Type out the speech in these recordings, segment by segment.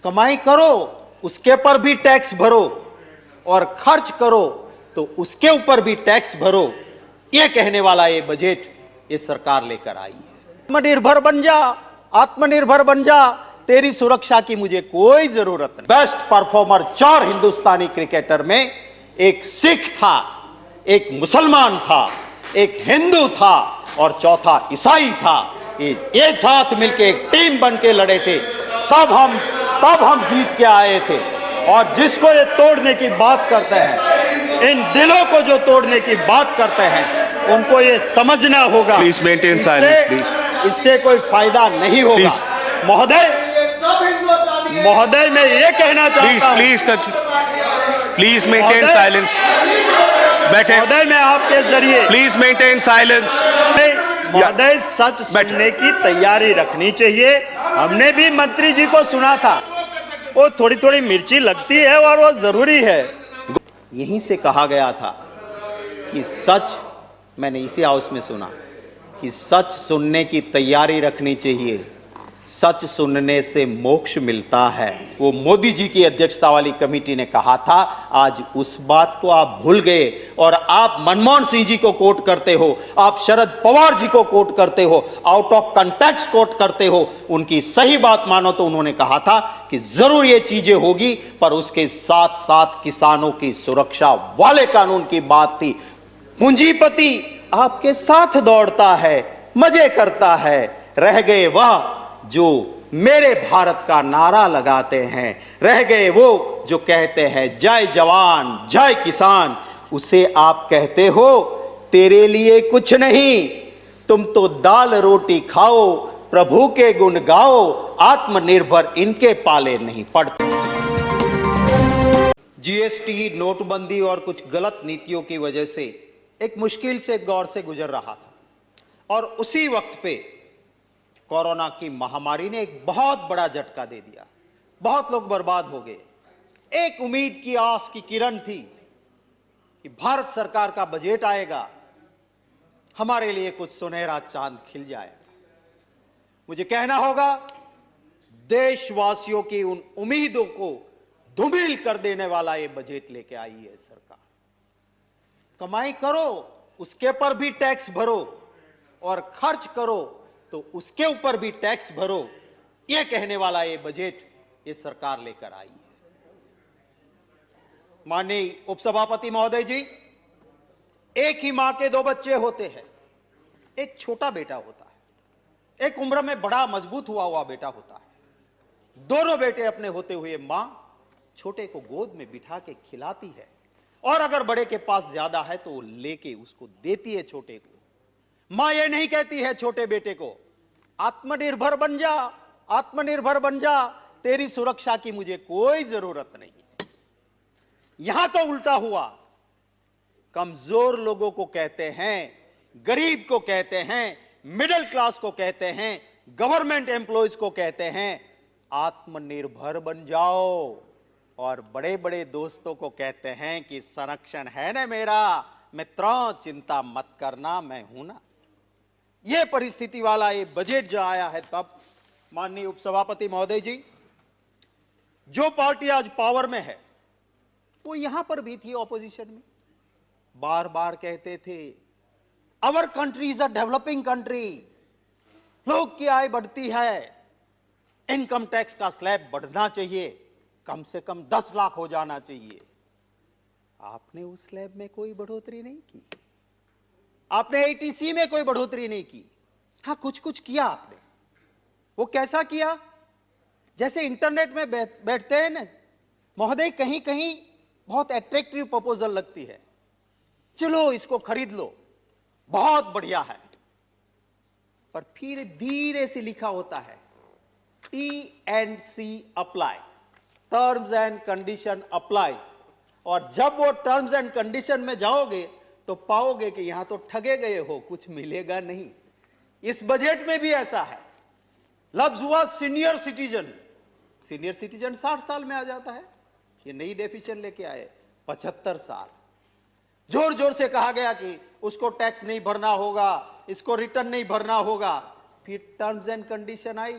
कमाई करो उसके पर भी टैक्स भरो और खर्च करो तो उसके ऊपर भी टैक्स भरो, यह कहने वाला ये बजट ये सरकार लेकर आई है। आत्मनिर्भर बन जा, आत्मनिर्भर बन जा, तेरी सुरक्षा की मुझे कोई जरूरत नहीं। बेस्ट परफॉर्मर 4 हिंदुस्तानी क्रिकेटर में एक सिख था, एक मुसलमान था, एक हिंदू था और चौथा ईसाई था। ये एक साथ मिलकर एक टीम बन के लड़े थे, तब हम जीत के आए थे। और जिसको ये तोड़ने की बात करते हैं, इन दिलों को जो तोड़ने की बात करते हैं, उनको ये समझना होगा। Please maintain silence please. इससे कोई फायदा नहीं होगा। महोदय मैं ये कहना चाहता हूं, प्लीज मेंटेन साइलेंस। बैठे। महोदय मैं आपके जरिए प्लीज मेंटेन साइलेंस। महोदय सच सुनने की तैयारी रखनी चाहिए। हमने भी मंत्री जी को सुना था, वो थोड़ी थोड़ी मिर्ची लगती है और वो जरूरी है। यहीं से कहा गया था कि सच, मैंने इसी हाउस में सुना कि सच सुनने की तैयारी रखनी चाहिए, सच सुनने से मोक्ष मिलता है। वो मोदी जी की अध्यक्षता वाली कमेटी ने कहा था, आज उस बात को आप भूल गए और आप मनमोहन सिंह जी को कोट करते हो, आप शरद पवार जी को कोट करते हो, आउट ऑफ कंटेक्स्ट कोट करते हो। उनकी सही बात मानो तो उन्होंने कहा था कि जरूर ये चीजें होगी, पर उसके साथ साथ किसानों की सुरक्षा वाले कानून की बात थी। पूंजीपति आपके साथ दौड़ता है, मजे करता है, रह गए वह जो मेरे भारत का नारा लगाते हैं, रह गए वो जो कहते हैं जय जवान जय किसान। उसे आप कहते हो तेरे लिए कुछ नहीं, तुम तो दाल रोटी खाओ, प्रभु के गुण गाओ, आत्मनिर्भर इनके पाले नहीं पड़ते। जीएसटी, नोटबंदी और कुछ गलत नीतियों की वजह से एक मुश्किल से दौर से गुजर रहा था और उसी वक्त पे कोरोना की महामारी ने एक बहुत बड़ा झटका दे दिया। बहुत लोग बर्बाद हो गए। एक उम्मीद की आस की किरण थी कि भारत सरकार का बजट आएगा, हमारे लिए कुछ सुनहरा चांद खिल जाएगा। मुझे कहना होगा, देशवासियों की उन उम्मीदों को धूमिल कर देने वाला ये बजट लेके आई है सरकार। कमाई करो उसके पर भी टैक्स भरो और खर्च करो तो उसके ऊपर भी टैक्स भरो, यह कहने वाला ये बजट ये सरकार लेकर आई है। माननीय उपसभापति महोदय जी, एक ही मां के 2 बच्चे होते हैं। एक छोटा बेटा होता है, एक उम्र में बड़ा मजबूत हुआ बेटा होता है। दोनों बेटे अपने होते हुए मां छोटे को गोद में बिठा के खिलाती है और अगर बड़े के पास ज्यादा है तो लेके उसको देती है छोटे को। मां ये नहीं कहती है छोटे बेटे को आत्मनिर्भर बन जा, आत्मनिर्भर बन जा, तेरी सुरक्षा की मुझे कोई जरूरत नहीं। यहां तो उल्टा हुआ, कमजोर लोगों को कहते हैं, गरीब को कहते हैं, मिडिल क्लास को कहते हैं, गवर्नमेंट एम्प्लॉयज को कहते हैं आत्मनिर्भर बन जाओ, और बड़े बड़े दोस्तों को कहते हैं कि संरक्षण है ना मेरा, मित्रों चिंता मत करना, मैं हूं ना। यह परिस्थिति वाला ये बजट जो आया है, तब माननीय उपसभापति महोदय जी, जो पार्टी आज पावर में है वो यहां पर भी थी ऑपोजिशन में, बार बार कहते थे our country is a developing country, लोग की आय बढ़ती है, इनकम टैक्स का स्लैब बढ़ना चाहिए, कम से कम 10 लाख हो जाना चाहिए। आपने उस स्लैब में कोई बढ़ोतरी नहीं की, आपने एटीसी में कोई बढ़ोतरी नहीं की। हाँ, कुछ कुछ किया आपने। वो कैसा किया? जैसे इंटरनेट में बैठते हैं ना महोदय, कहीं कहीं बहुत अट्रैक्टिव प्रपोजल लगती है, चलो इसको खरीद लो, बहुत बढ़िया है, पर फिर धीरे से लिखा होता है T&C apply, terms and condition applies, और जब वो टर्म्स एंड कंडीशन में जाओगे तो पाओगे कि यहां तो ठगे गए हो, कुछ मिलेगा नहीं। इस बजट में भी ऐसा है। लफ्ज हुआ सीनियर सिटीजन, सीनियर सिटीजन 60 साल में आ जाता है, ये नई डेफिनेशन लेके आए 75 साल। जोर जोर से कहा गया कि उसको टैक्स नहीं भरना होगा, इसको रिटर्न नहीं भरना होगा। फिर टर्म्स एंड कंडीशन आई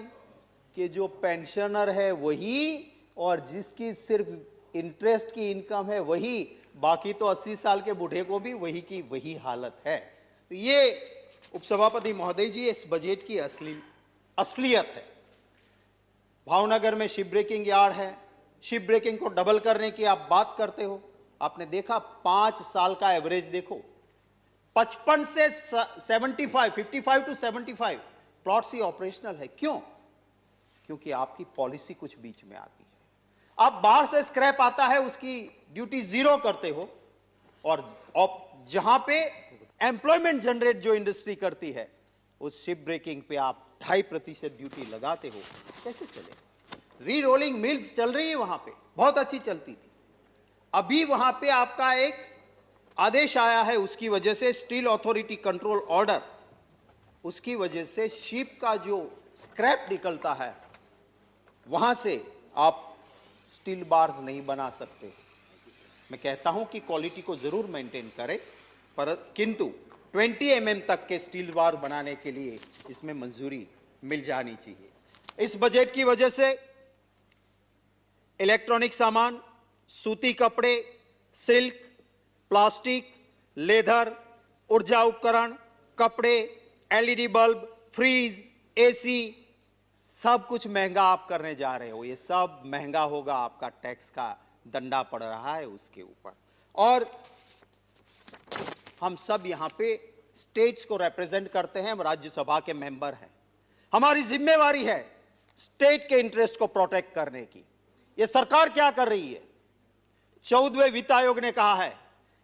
कि जो पेंशनर है वही और जिसकी सिर्फ इंटरेस्ट की इनकम है वही, बाकी तो 80 साल के बूढ़े को भी वही की वही हालत है। तो ये उपसभापति महोदय जी, इस बजट की असलियत है। भावनगर में शिप ब्रेकिंग यार्ड है, शिप ब्रेकिंग को डबल करने की आप बात करते हो। आपने देखा 5 साल का एवरेज देखो, 55 से 75, 55 टू 75 प्लॉट्स ही ऑपरेशनल है। क्यों? क्योंकि आपकी पॉलिसी कुछ बीच में आती है। आप बाहर से स्क्रैप आता है उसकी ड्यूटी जीरो करते हो, और जहां पे एम्प्लॉयमेंट जनरेट जो इंडस्ट्री करती है उस शिप ब्रेकिंग पे आप 2.5% ड्यूटी लगाते हो। कैसे चले? री रोलिंग मिल्स चल रही है वहां पे, बहुत अच्छी चलती थी। अभी वहां पे आपका एक आदेश आया है, उसकी वजह से स्टील अथॉरिटी कंट्रोल ऑर्डर, उसकी वजह से शिप का जो स्क्रैप निकलता है वहां से आप स्टील बार्स नहीं बना सकते। मैं कहता हूं कि क्वालिटी को जरूर मेंटेन करें, पर किंतु 20 mm तक के स्टील बार बनाने के लिए इसमें मंजूरी मिल जानी चाहिए। इस बजट की वजह से इलेक्ट्रॉनिक सामान, सूती कपड़े, सिल्क, प्लास्टिक, लेदर, ऊर्जा उपकरण, कपड़े, एलईडी बल्ब, फ्रीज, एसी, सब कुछ महंगा आप करने जा रहे हो। ये सब महंगा होगा, आपका टैक्स का दंडा पड़ रहा है उसके ऊपर। और हम सब यहां पे स्टेट्स को रिप्रेजेंट करते हैं, हम राज्यसभा के मेंबर हैं। हमारी जिम्मेवारी है स्टेट के इंटरेस्ट को प्रोटेक्ट करने की। ये सरकार क्या कर रही है? 14वें वित्त आयोग ने कहा है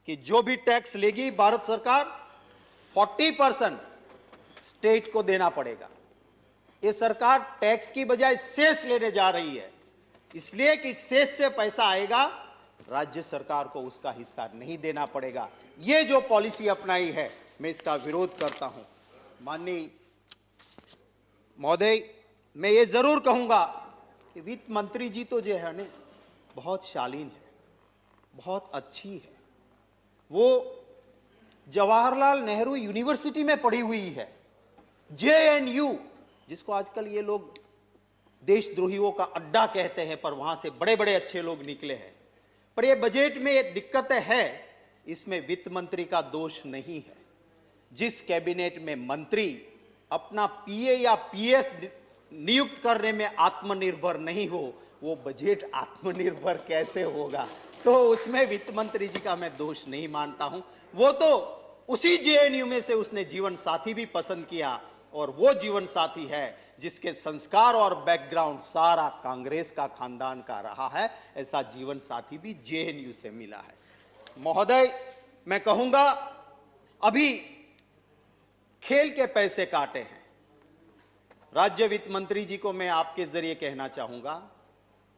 कि जो भी टैक्स लेगी भारत सरकार, 40% स्टेट को देना पड़ेगा। ये सरकार टैक्स की बजाय सेस लेने जा रही है, इसलिए कि सेस से पैसा आएगा, राज्य सरकार को उसका हिस्सा नहीं देना पड़ेगा। ये जो पॉलिसी अपनाई है, मैं इसका विरोध करता हूं। माननीय महोदय, मैं ये जरूर कहूंगा कि वित्त मंत्री जी तो जो है ना, बहुत शालीन है, बहुत अच्छी है। वो जवाहरलाल नेहरू यूनिवर्सिटी में पढ़ी हुई है, JNU, जिसको आजकल ये लोग देशद्रोहियों का अड्डा कहते हैं, पर वहां से बड़े बड़े अच्छे लोग निकले हैं। पर ये बजट में ये दिक्कत है, इसमें वित्त मंत्री का दोष नहीं है। जिस कैबिनेट में मंत्री अपना PA या PS नियुक्त करने में आत्मनिर्भर नहीं हो, वो बजट आत्मनिर्भर कैसे होगा? तो उसमें वित्त मंत्री जी का मैं दोष नहीं मानता हूं। वो तो उसी JNU में से उसने जीवन साथी भी पसंद किया, और वो जीवन साथी है जिसके संस्कार और बैकग्राउंड सारा कांग्रेस का खानदान का रहा है। ऐसा जीवन साथी भी JNU से मिला है। महोदय, मैं कहूंगा अभी खेल के पैसे काटे हैं। राज्य वित्त मंत्री जी को मैं आपके जरिए कहना चाहूंगा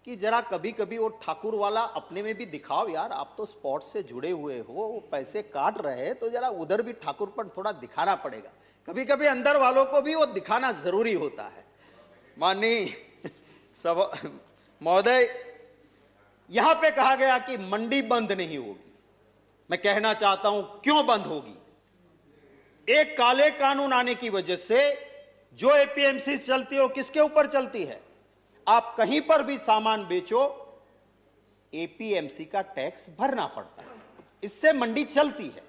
कि जरा कभी कभी वो ठाकुर वाला अपने में भी दिखाओ यार। आप तो स्पोर्ट्स से जुड़े हुए हो, वो पैसे काट रहे हैं तो जरा उधर भी ठाकुरपन थोड़ा दिखाना पड़ेगा। कभी कभी अंदर वालों को भी वो दिखाना जरूरी होता है। माननीय महोदय, यहां पे कहा गया कि मंडी बंद नहीं होगी। मैं कहना चाहता हूं क्यों बंद होगी। एक काले कानून आने की वजह से जो APMC चलती हो, किसके ऊपर चलती है? आप कहीं पर भी सामान बेचो, APMC का टैक्स भरना पड़ता है, इससे मंडी चलती है।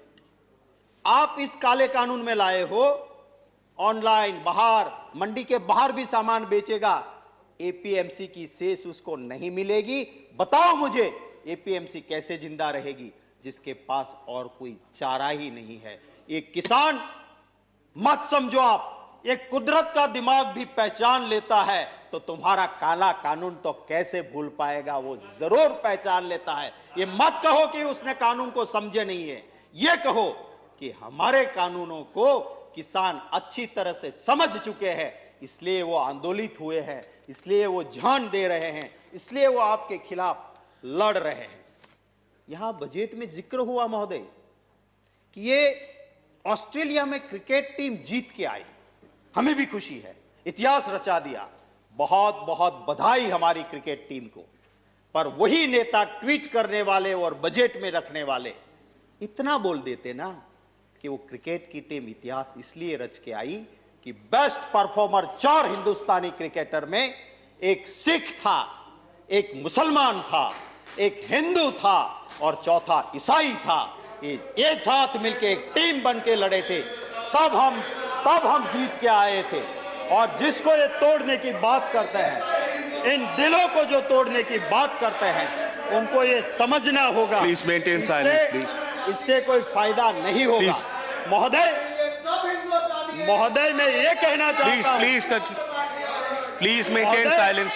आप इस काले कानून में लाए हो, ऑनलाइन बाहर, मंडी के बाहर भी सामान बेचेगा, APMC की सेस उसको नहीं मिलेगी। बताओ मुझे APMC कैसे जिंदा रहेगी जिसके पास और कोई चारा ही नहीं है? एक किसान मत समझो आप, एक कुदरत का दिमाग भी पहचान लेता है तो तुम्हारा काला कानून तो कैसे भूल पाएगा? वो जरूर पहचान लेता है। ये मत कहो कि उसने कानून को समझे नहीं है, ये कहो कि हमारे कानूनों को किसान अच्छी तरह से समझ चुके हैं, इसलिए वो आंदोलित हुए हैं, इसलिए वो जान दे रहे हैं, इसलिए वो आपके खिलाफ लड़ रहे हैं। यहां बजट में जिक्र हुआ महोदय कि ये ऑस्ट्रेलिया में क्रिकेट टीम जीत के आई, हमें भी खुशी है, इतिहास रचा दिया, बहुत बहुत बधाई हमारी क्रिकेट टीम को। पर वही नेता ट्वीट करने वाले और बजट में रखने वाले इतना बोल देते ना कि वो क्रिकेट की टीम इतिहास इसलिए रच के आई कि बेस्ट परफॉर्मर 4 हिंदुस्तानी क्रिकेटर में एक सिख था, एक मुसलमान था, एक हिंदू था और चौथा ईसाई था। ये एक साथ मिलके एक टीम बन के लड़े थे, तब हम जीत के आए थे। और जिसको ये तोड़ने की बात करते हैं, इन दिलों को जो तोड़ने की बात करते हैं, उनको ये समझना होगा। Please maintain silence, please. इससे कोई फायदा नहीं होगा। महोदय मैं ये कहना चाहता हूँ, Please maintain महोदय- silence.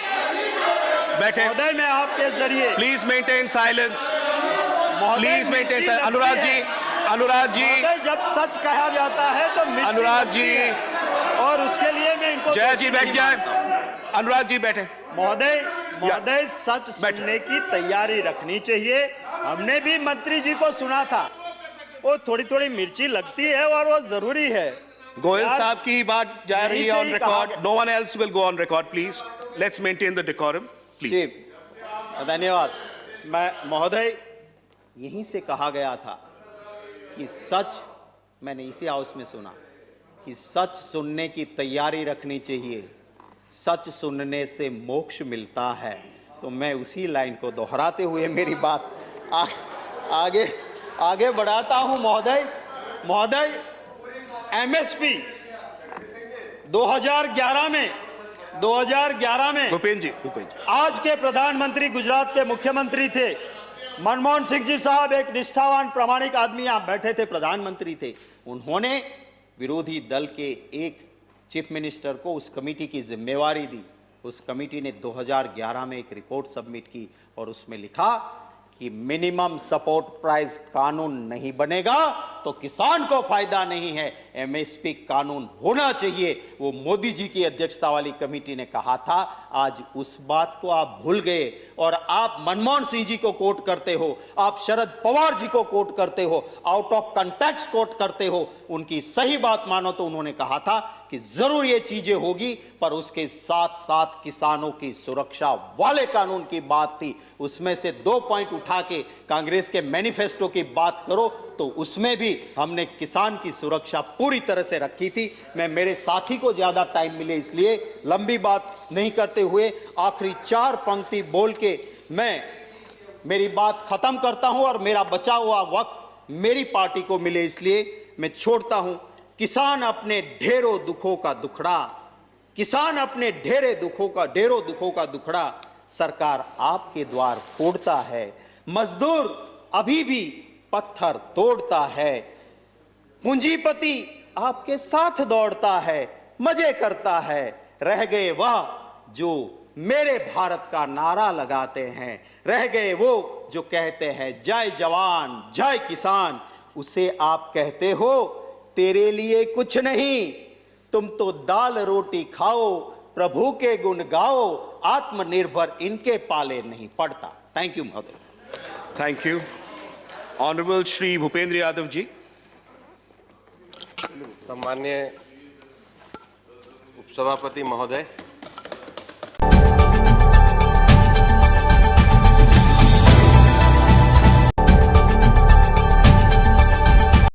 बैठे। महोदय मैं आपके जरिए Please maintain silence. महोदय, Please maintain मिर्ची silence. लगती अनुराग है। जी, अनुराग जी, महोदय, जब सच कहा जाता है तो मिर्ची अनुराग लगती जी। है। और उसके लिए मैं इनको जय जी बैठ नहीं जाए। मानता हूं। अनुराग जी बैठे। महोदय सच सुनने की तैयारी रखनी चाहिए। हमने भी मंत्री जी को सुना था, वो थोड़ी थोड़ी मिर्ची लगती है और वो जरूरी है। गोयल यार, साहब की बात जा यहीं रही से है ऑन ही कहा रिकॉर्ड। गया। No one else will go on record please. Let's maintain the decorum please. जी धन्यवाद। मैं महोदय यहीं से कहा गया था कि सच, मैंने इसी हाउस में सुना कि सच सुनने की तैयारी रखनी चाहिए, सच सुनने से मोक्ष मिलता है। तो मैं उसी लाइन को दोहराते हुए मेरी बात आगे बढ़ाता हूं। महोदय एमएसपी 2011 में भूपेंद्र जी आज के प्रधानमंत्री गुजरात के मुख्यमंत्री थे मनमोहन सिंह जी साहब, एक निष्ठावान प्रामाणिक आदमी यहां बैठे थे, प्रधानमंत्री थे। उन्होंने विरोधी दल के एक चीफ मिनिस्टर को उस कमेटी की जिम्मेवारी दी। उस कमेटी ने 2011 में एक रिपोर्ट सबमिट की और उसमें लिखा कि मिनिमम सपोर्ट प्राइस कानून नहीं बनेगा तो किसान को फायदा नहीं है, एमएसपी कानून होना चाहिए। वो मोदी जी की अध्यक्षता वाली कमेटी ने कहा था। आज उस बात को आप भूल गए और आप मनमोहन सिंह जी को कोट करते हो, आप शरद पवार जी को कोट करते हो, आउट ऑफ कंटेक्स्ट कोट करते हो। उनकी सही बात मानो तो उन्होंने कहा था कि जरूर ये चीजें होगी, पर उसके साथ साथ किसानों की सुरक्षा वाले कानून की बात थी। उसमें से 2 पॉइंट उठा के कांग्रेस के मैनिफेस्टो की बात करो तो उसमें भी हमने किसान की सुरक्षा पूरी तरह से रखी थी। मैं मेरे साथी को ज्यादा टाइम मिले इसलिए लंबी बात नहीं करते हुए आखिरी 4 पंक्ति बोल के मैं मेरी बात खत्म करता हूं और मेरा बचा हुआ वक्त मेरी पार्टी को मिले इसलिए मैं छोड़ता हूं। किसान अपने ढेरों दुखों का दुखड़ा, किसान अपने ढेरों दुखों का दुखड़ा सरकार आपके द्वार फोड़ता है। मजदूर अभी भी पत्थर तोड़ता है। पूंजीपति आपके साथ दौड़ता है, मजे करता है। रह गए वह जो मेरे भारत का नारा लगाते हैं, रह गए वो जो कहते हैं जय जवान जय किसान। उसे आप कहते हो तेरे लिए कुछ नहीं, तुम तो दाल रोटी खाओ, प्रभु के गुण गाओ, आत्मनिर्भर इनके पाले नहीं पड़ता। थैंक यू महोदय। Thank you. Honourable Shri Bhupendra Yadav ji. सम्मान्य उपसभापति महोदय,